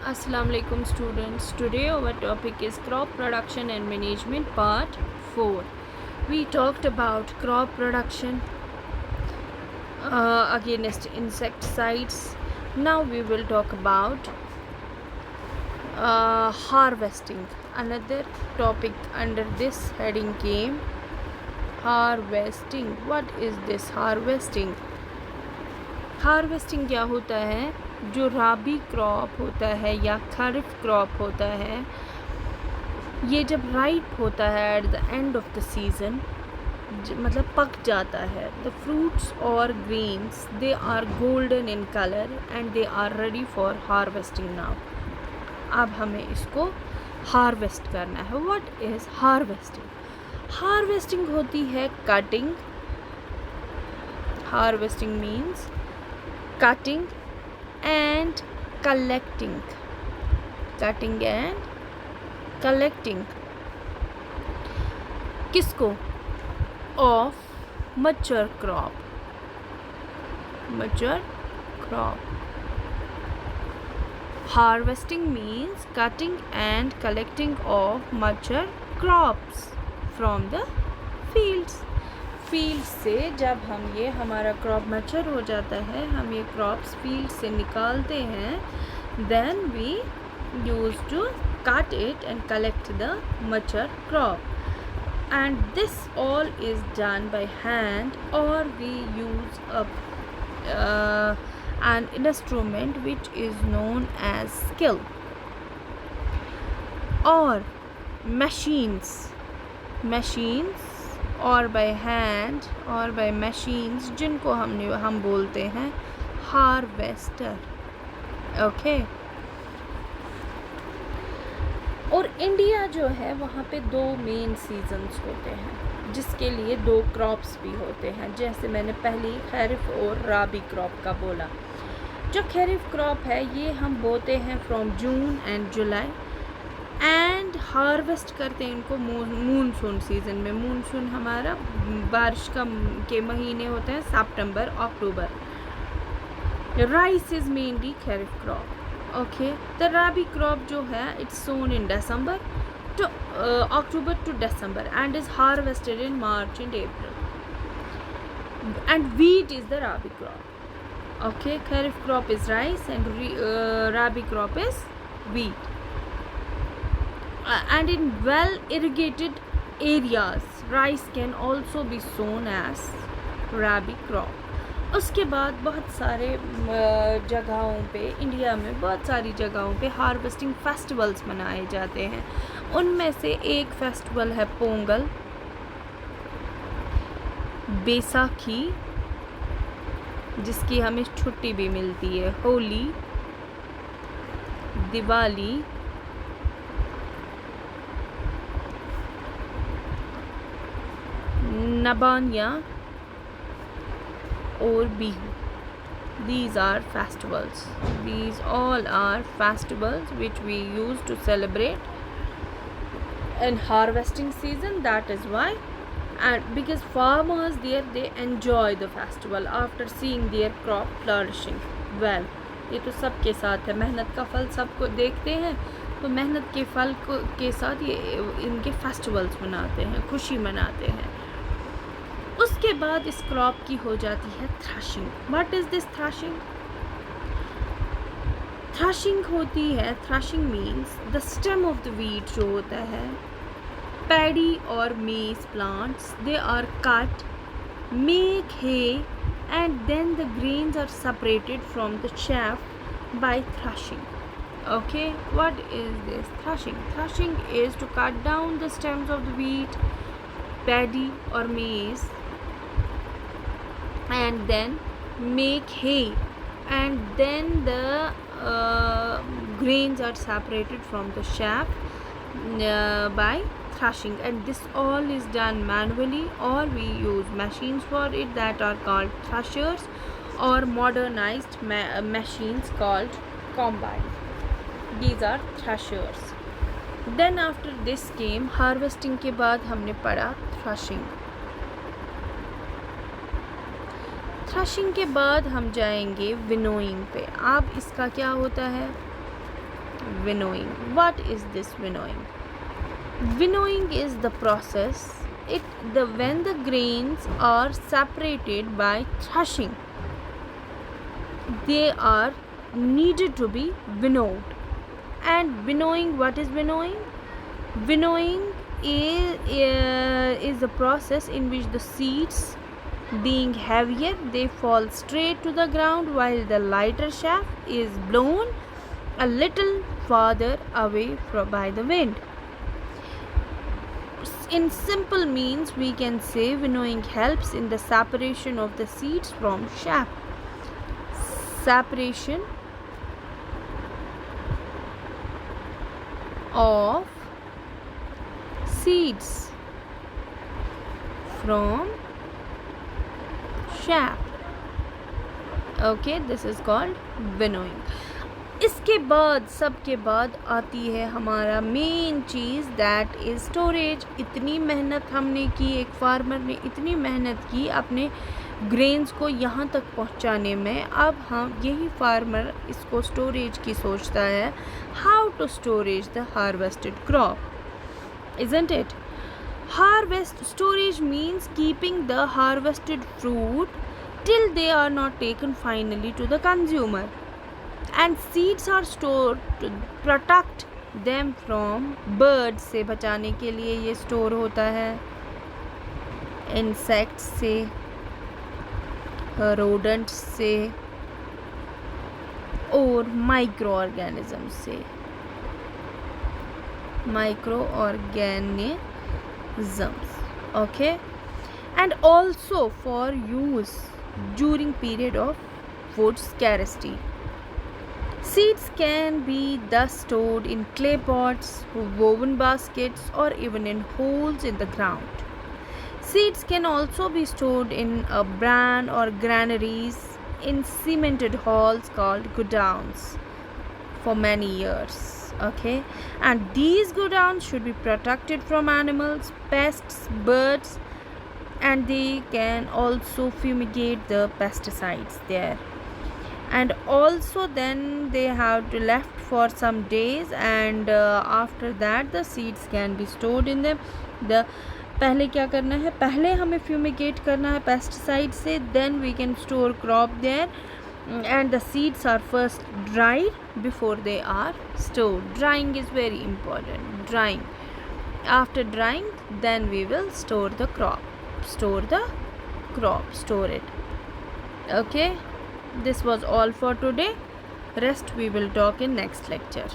Assalamu alaikum students. Today our topic is crop production and management part 4. We talked about crop production against insecticides. Now we will talk about harvesting. Another topic under this heading came harvesting. What is this harvesting? Harvesting क्या होता है? जो राबी crop होता है या खरीफ crop होता है, ये जब राइप होता है at the end of the season, मतलब पक जाता है, द फ्रूट्स और grains they are golden in colour and they are ready for harvesting now. अब हमें इसको हार्वेस्ट करना है. What is harvesting? हार्वेस्टिंग होती है cutting. Harvesting means cutting and collecting. Cutting and collecting. किसको? Of mature crop. Mature crop. Harvesting means cutting and collecting of mature crops from the fields. Field से जब हम ये हमारा क्रॉप मैच्योर हो जाता है, हम ये क्रॉप्स फील्ड से निकालते हैं, then we use to cut it and collect the mature crop. And this all is done by hand और we use an instrument which is known as skill or machines और bye hand और bye machines, जिनको हम बोलते हैं harvester. Okay. और India जो है वहाँ पे 2 मेन सीजन्स होते हैं जिसके लिए 2 क्रॉप्स भी होते हैं. जैसे मैंने पहले खरीफ और राबी क्रॉप का बोला. जो खरीफ क्रॉप है ये हम बोते हैं from June and July and harvest करते हैं इनको मूनसून सीज़न में. मूनसून हमारा बारिश के महीने होते हैं सितंबर अक्टूबर. Rice is mainly kharif crop. Okay. The rabi crop जो है it's sown in December to October to December and is harvested in March and April. And wheat is the rabi crop. Okay, kharif crop is rice and rabi crop is wheat. And in well irrigated areas rice can also be sown as rabi crop. उसके बाद बहुत सारे जगहों पे, India में बहुत सारी जगहों पे हार्वेस्टिंग फेस्टिवल्स मनाए जाते हैं. उनमें से एक फेस्टिवल है पोंगल, बैसाखी जिसकी हमें छुट्टी भी मिलती है, होली, दिवाली, नबानिया और Bihu. These are festivals. These all are festivals which we use to celebrate in harvesting season. That is why, and because farmers there they enjoy the festival after seeing their crop flourishing well. ये तो सबके साथ है. मेहनत का फल सबको देखते हैं, तो मेहनत के फल के साथ ये इनके फेस्टिवल्स मनाते हैं, खुशी मनाते हैं. उसके बाद इस क्रॉप की हो जाती है threshing. What is this threshing? Threshing होती है, threshing means the stem of the wheat जो होता है, पैडी और maize plants, they are cut, make hay and then the grains are separated from the chaff by threshing. Okay, what is this threshing? Threshing is to cut down the stems of the wheat, paddy or maize and then make hay, and then the grains are separated from the chaff by threshing. And this all is done manually or we use machines for it that are called threshers or modernized machines called combine. These are threshers. Then after this came harvesting. के बाद हमने पढ़ा threshing. Threshing के बाद हम जाएंगे winnowing पे. अब इसका क्या होता है? winnowing. What is this winnowing? Winnowing is the process when the grains are separated by threshing. They are needed to be winnowed. And winnowing, what is winnowing? Winnowing is a process in which the seeds, being heavier, they fall straight to the ground, while the lighter chaff is blown a little farther away by the wind. In simple means, we can say winnowing helps in the separation of the seeds from chaff. Separation of seeds from chaff. Okay, this is called winnowing. इसके बाद, सबके बाद आती है हमारा main cheese, that is storage. इतनी मेहनत हमने की, एक फार्मर ने इतनी मेहनत की अपने ग्रेन्स को यहाँ तक पहुँचाने में. अब हम यही फार्मर इसको स्टोरेज की सोचता है. How to storage the harvested crop, isn't it? Storage means keeping the harvested fruit till they are not taken finally to the consumer. And seeds are stored to protect them from birds. से बचाने के लिए ये store होता है. Insects से, rodents से और माइक्रो ऑर्गेनिज्म से. Okay, and also for use during period of food scarcity. Seeds can be thus stored in clay pots, woven baskets, or even in holes in the ground. Seeds can also be stored in a barn or granaries, in cemented halls called godowns, for many years. Okay, and these godowns should be protected from animals, pests, birds, and they can also fumigate the pesticides there. And also then they have to left for some days, and after that the seeds can be stored in them. पहले क्या करना है, पहले हमें fumigate करना है pesticide से, then we can store crop there. And the seeds are first dried before they are stored. Drying is very important. Drying. After drying, then we will store the crop. Store it. Okay, this was all for today. Rest we will talk in next lecture.